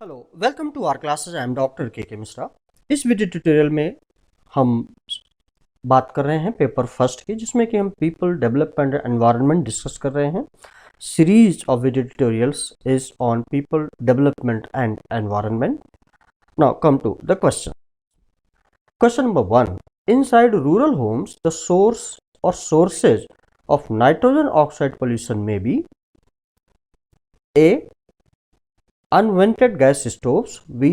Hello welcome to our classes. I am doctor K Mishra. इस video tutorial में हम बात कर रहे हैं पेपर फर्स्ट की, जिसमें कि हम people development and environment discuss कर रहे हैं। Series of video tutorials is on people development and environment. Now come to the question. Question number 1, inside rural homes the source or sources of nitrogen oxide pollution may be a unvented gas stoves, B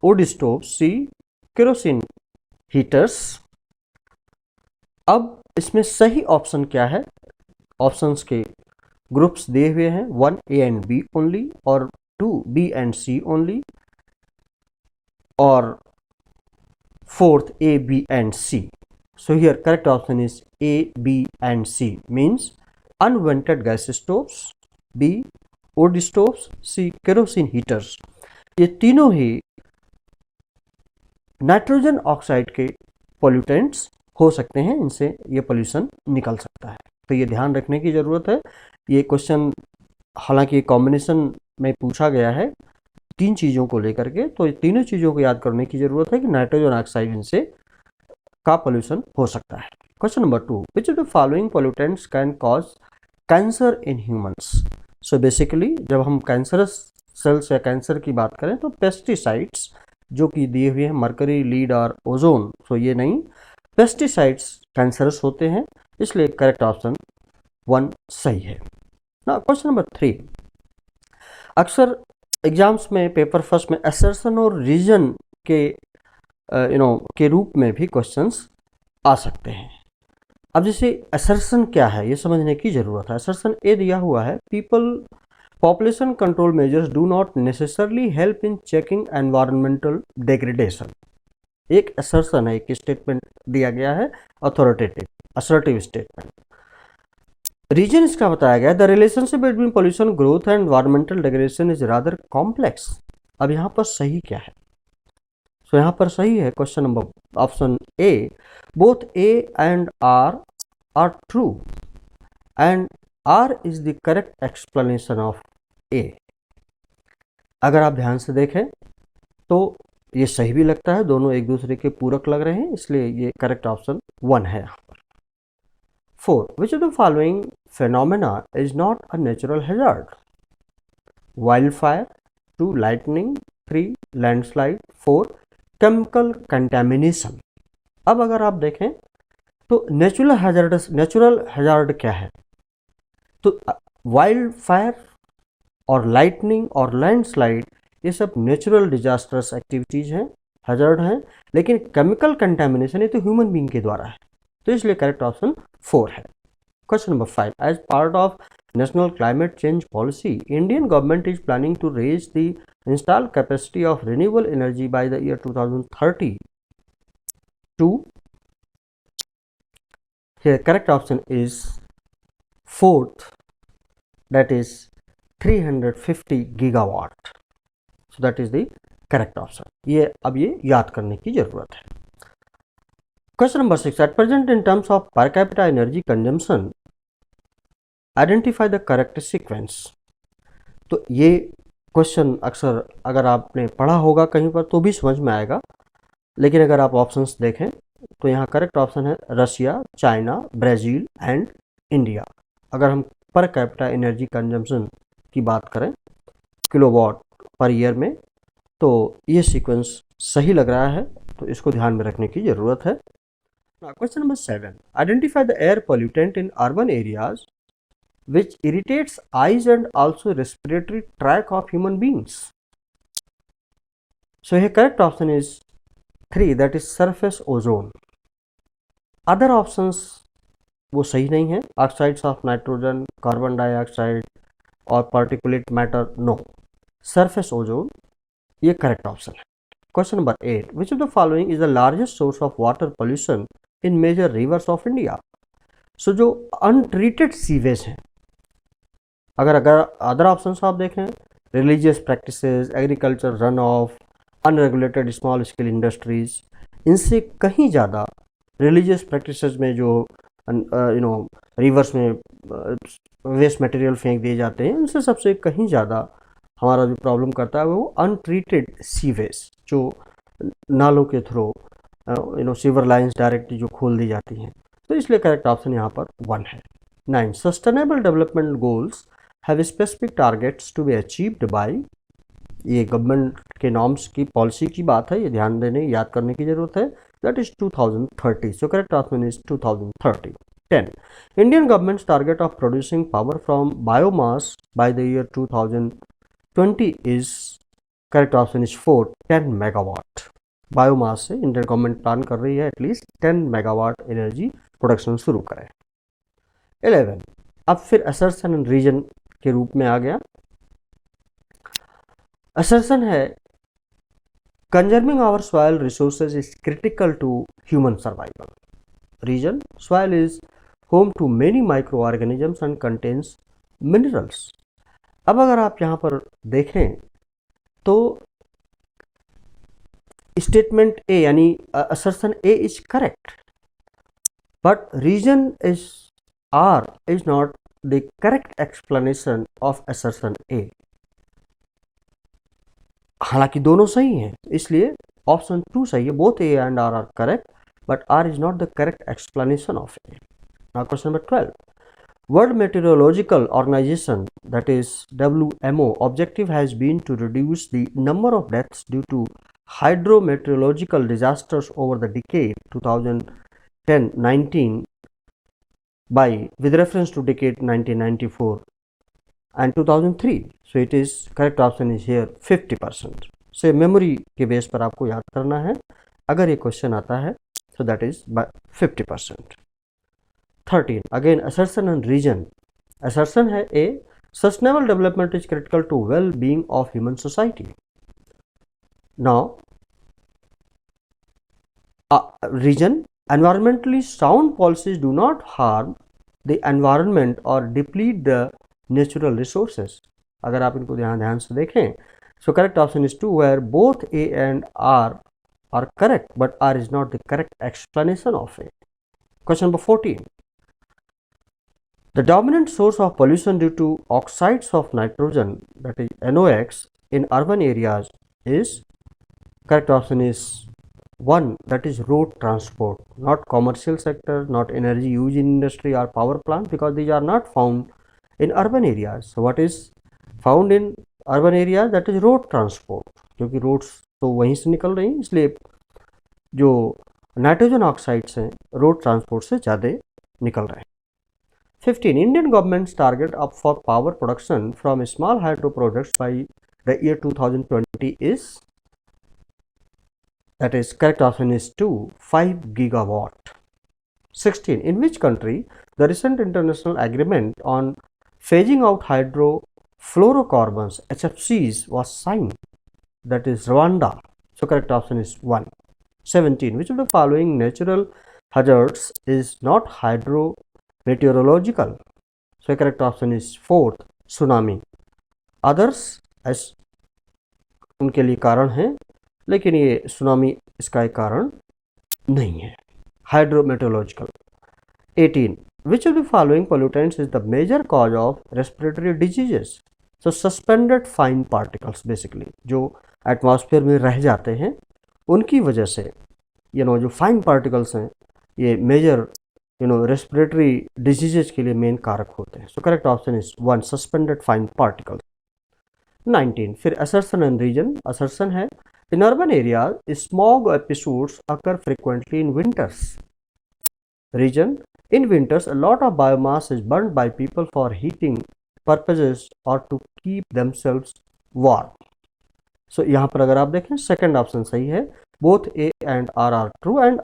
wood stoves, C kerosene heaters। अब इसमें सही option क्या है? Options के groups दिए हुए हैं, 1 A and B only और 2 B and C ओनली और 4th A, B and C। So here correct option is A, B and C means unvented gas stoves, B wood stoves, C kerosene heaters। ये तीनों ही nitrogen oxide के pollutants हो सकते हैं, इनसे ये pollution निकल सकता है। तो ये ध्यान रखने की ज़रूरत है। ये क्वेश्चन हालांकि कॉम्बिनेशन में पूछा गया है तीन चीज़ों को लेकर के, तो ये तीनों चीज़ों को याद करने की ज़रूरत है कि नाइट्रोजन ऑक्साइड इनसे का पोल्यूशन हो सकता है। Question number 2, which of the following pollutants can cause cancer in humans. So basically जब हम कैंसरस सेल्स या कैंसर की बात करें तो पेस्टिसाइड्स जो कि दिए हुए हैं मरकरी, लीड और ओजोन, तो ये नहीं, पेस्टिसाइड्स कैंसरस होते हैं, इसलिए करेक्ट ऑप्शन 1 सही है ना। क्वेश्चन नंबर 3, अक्सर एग्जाम्स में पेपर फर्स्ट में असर्शन और रीजन के के रूप में भी क्वेश्चंस आ सकते हैं। अब जैसे असर्शन क्या है ये समझने की जरूरत है। असर्शन ए दिया हुआ है, population control measures do not necessarily help in checking environmental degradation. एक असर्शन है, एक स्टेटमेंट दिया गया है, अथॉरिटेटिव असर्टिव स्टेटमेंट। रीजन इसका बताया गया, the relationship between pollution growth and environmental degradation is rather complex. अब यहाँ पर सही क्या है? तो यहाँ पर सही है question number option A, both A and R true and R is the correct explanation of A. अगर आप ध्यान से देखें तो ये सही भी लगता है, दोनों एक दूसरे के पूरक लग रहे हैं, इसलिए ये करेक्ट ऑप्शन 1 है यहाँ पर। 4, विच of the following phenomena is not a natural hazard. Wild fire, 2 lightning, 3 landslide, 4 chemical contamination. अब अगर आप देखें तो नेचुरल हैजार्ड क्या है? तो वाइल्ड फायर और लाइटनिंग और लैंडस्लाइड ये सब नेचुरल डिजास्टर्स एक्टिविटीज हैं, हैजार्ड हैं, लेकिन केमिकल कंटेमिनेशन ये तो ह्यूमन बीइंग के द्वारा है, तो इसलिए करेक्ट ऑप्शन 4 है। Question number 5, as part of national climate change policy Indian government is planning to raise the install capacity of renewable energy by the year 2030 to, here correct option is 4th, that is 350 gigawatt। so that is the correct option। ये अब ये याद करने की जरूरत है। Question number 6, at present in terms of per capita energy consumption identify the correct sequence. तो ये क्वेश्चन अक्सर अगर आपने पढ़ा होगा कहीं पर तो भी समझ में आएगा, लेकिन अगर आप ऑप्शंस देखें तो यहाँ करेक्ट ऑप्शन है Russia, China, Brazil and India. अगर हम पर कैपिटा एनर्जी कंजम्पशन की बात करें किलोवाट पर ईयर में, तो ये सीक्वेंस सही लग रहा है, तो इसको ध्यान में रखने की ज़रूरत है। Question number 7, identify the air pollutant in urban areas which irritates eyes and also respiratory tract of human beings. So ये correct option is 3, that is surface ozone। Other options वो सही नहीं है, oxides of nitrogen, carbon dioxide और particulate matter, no, surface ozone ये correct option है। Question number 8, which of the following is the largest source of water pollution in major rivers of India. So जो untreated sewage हैं, अगर other options आप देखें, religious practices, agriculture run off, unregulated small scale industries, इनसे कहीं ज़्यादा religious practices में जो रिवर्स में वेस्ट मटेरियल फेंक दिए जाते हैं, इनसे सबसे कहीं ज़्यादा हमारा जो प्रॉब्लम करता है वो अनट्रीटेड सीवेज, जो नालों के थ्रू सीवर लाइंस डायरेक्टली जो खोल दी जाती हैं। तो इसलिए करेक्ट ऑप्शन यहाँ पर 1 है। 9 sustainable development goals have specific targets to be achieved by, ये गवर्नमेंट के नॉर्म्स की पॉलिसी की बात है, ये ध्यान देने याद करने की जरूरत है। That is 2030, so correct option is 2030। 10 Indian governments target of producing power from biomass bye the year 2020 is, correct option is 4 10 megawatt. Biomass से इंडियन गवर्नमेंट प्लान कर रही है एटलीस्ट 10 मेगावाट एनर्जी प्रोडक्शन शुरू करें। 11 अब फिर असर्शन एंड रीजन के रूप में आ गया। असर्शन है conserving our soil resources is critical to human survival. Reason soil is home to many microorganisms and contains minerals. अब अगर आप यहाँ पर देखें तो स्टेटमेंट ए यानी assertion A is correct, but reason is R is not the correct explanation of assertion A. हालांकि दोनों सही हैं, इसलिए ऑप्शन 2 सही है। Both A and R are correct, but R is not the correct explanation of A. Now question number 12, World Meteorological Organization, that is WMO, objective has been to reduce the number of deaths due to hydrometeorological disasters over the decade 2010-19 by, with reference to decade 1994 and 2003. So it is correct option is here 50%. So memory के base पर आपको याद करना है अगर ये question आता है, so that is by 50%. 13 again assertion and reason. Assertion है A, sustainable development is critical to well-being of human society. Now reason, environmentally sound policies do not harm the environment or deplete the natural resources. अगर आप इनको ध्यान से देखें, so correct option is 2 where both A and R are correct, but R is not the correct explanation of A. Question number 14. The dominant source of pollution due to oxides of nitrogen, that is NOx, in urban areas is, correct option is 1, that is road transport, not commercial sector, not energy used in industry or power plant, because these are not found in urban areas. So what is found in urban areas? That is road transport, क्योंकि roads तो वहीं से निकल रही हैं, इसलिए जो nitrogen oxides हैं रोड ट्रांसपोर्ट से ज़्यादा निकल रहे हैं। 15 Indian government's target up for power production from small hydro projects by the year 2020 is, that is correct option is 2 5 gigawatt. 16 in which country the recent international agreement on phasing out hydrofluorocarbons HFCs was signed? That is Rwanda. So correct option is 1. 17 which of the following natural hazards is not hydrometeorological? So correct option is 4th, tsunami. Others as उनके लिए कारण है, लेकिन ये tsunami इसका एक कारण नहीं है। Hydrometeorological. 18 which of the following pollutants is the major cause of respiratory diseases? So suspended fine particles, basically जो एटमॉस्फेयर में रह जाते हैं उनकी वजह से जो फाइन पार्टिकल्स हैं ये मेजर रेस्पिरेटरी डिजीजेज के लिए मेन कारक होते हैं। So correct option is 1 suspended fine particles. 19 फिर असर्शन एंड रीजन। असर्शन है in urban area smog episodes occur frequently in winters. Reason in winters a lot of biomass is burned by people for heating purposes और to keep themselves warm. So यहाँ पर अगर आप देखें second option सही है, both A and R are true and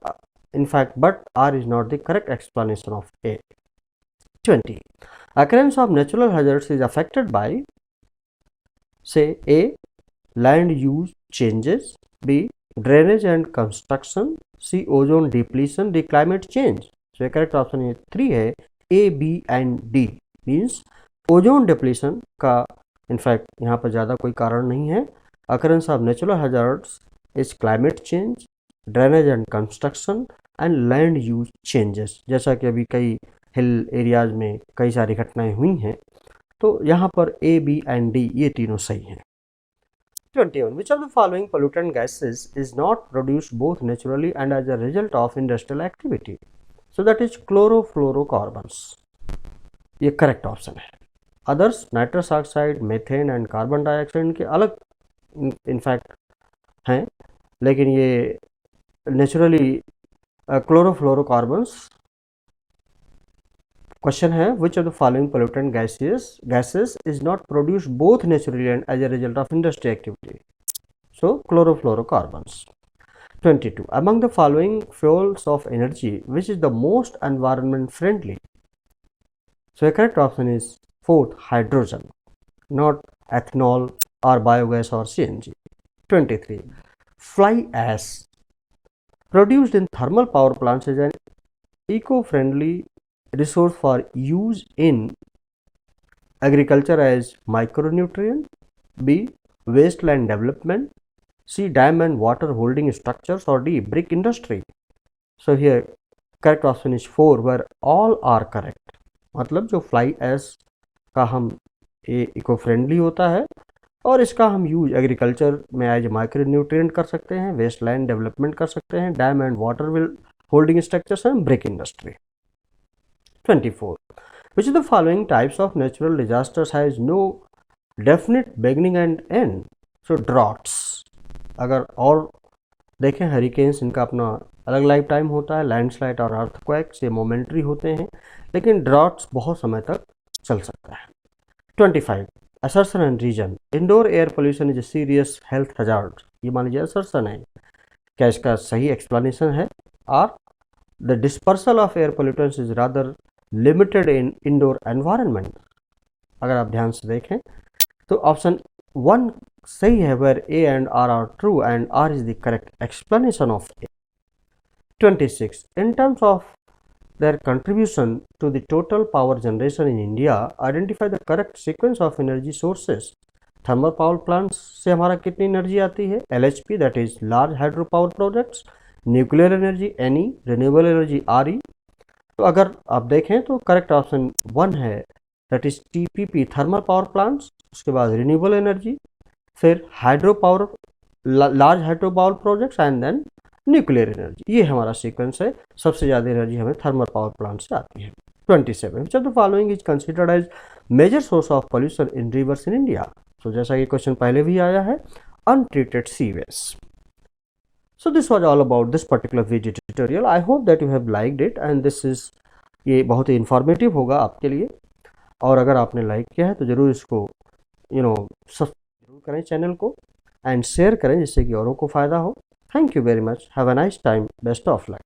in fact but R is not the correct explanation of A. 20 occurrence of natural hazards is affected by, say A land use changes, B drainage and construction, C ozone depletion, D climate change. So the correct option is 3 है A, B and D means ozone depletion का in fact यहाँ पर ज़्यादा कोई कारण नहीं है। occurrence of natural hazards is climate change, drainage and construction and land use changes. जैसा कि अभी कई हिल एरियाज में कई सारी घटनाएं हुई हैं, तो यहाँ पर ए बी एंड डी ये तीनों सही हैं। 21. Which of the following pollutant gases is not produced both naturally and as a result of industrial activity? So that is chlorofluorocarbons. ये करेक्ट ऑप्शन है. Others nitrous oxide, methane and carbon dioxide इनके अलग in fact हैं, लेकिन ये naturally chlorofluorocarbons. Question है विच of the following pollutant gases is not produced both naturally and as a result of industry activity. So chlorofluorocarbons. 22. Among the following fuels of energy, which is the most environment friendly? So the correct option is fourth, hydrogen, not ethanol or biogas or CNG. 23. Fly ash produced in thermal power plants is an eco-friendly resource for use in agriculture as micronutrient, B, wasteland development, C, dam and water holding structures, or D, brick industry. So here correct option is 4, where all are correct. मतलब जो fly ash का हम eco friendly होता है और इसका हम use agriculture में एज माइक्रो न्यूट्रिएंट कर सकते हैं, वेस्ट लैंड डेवलपमेंट कर सकते हैं, dam and water will holding structures and brick industry. 24. Which of the following types of natural disasters has no definite beginning and end? So droughts. अगर और देखें hurricanes, इनका अपना अलग लाइफ टाइम होता है. लैंडस्लाइड और अर्थक्वेक्स ये मोमेंट्री होते हैं, लेकिन ड्रॉट्स बहुत समय तक चल सकता है. 25. Assertion and reason. Indoor air pollution is a serious health hazard. ये मान लीजिए असर्शन है, क्या इसका सही एक्सप्लेनेशन है? R the dispersal of air pollutants is rather limited in indoor environment. अगर आप ध्यान से देखें तो ऑप्शन 1 सही है, where A and R are true and R is the correct explanation of A. 26. In terms of their contribution to the total power generation in India, identify the correct sequence of energy sources. Thermal power plants से हमारा कितनी energy आती है? LHP, that is large hydro power projects. Nuclear energy NE, renewable energy RE. तो अगर आप देखें तो करेक्ट ऑप्शन 1 है, that is TPP, thermal power plants. उसके बाद रिन्यूएबल एनर्जी, फिर hydro power, large hydro power projects and then nuclear energy. ये हमारा सीक्वेंस है. सबसे ज़्यादा एनर्जी हमें थर्मल पावर प्लांट से आती है. 27. Which of the following is considered as major source of pollution in rivers in India? तो जैसा कि क्वेश्चन पहले भी आया है, untreated sewage. So this was all about this particular video tutorial. I hope that you have liked it and this is ये बहुत ही informative होगा आपके लिए. और अगर आपने लाइक किया है तो ज़रूर इसको सब्सक्राइब जरूर करें चैनल को एंड शेयर करें जिससे कि औरों को फ़ायदा हो. Thank you very much. Have a nice time. Best of luck.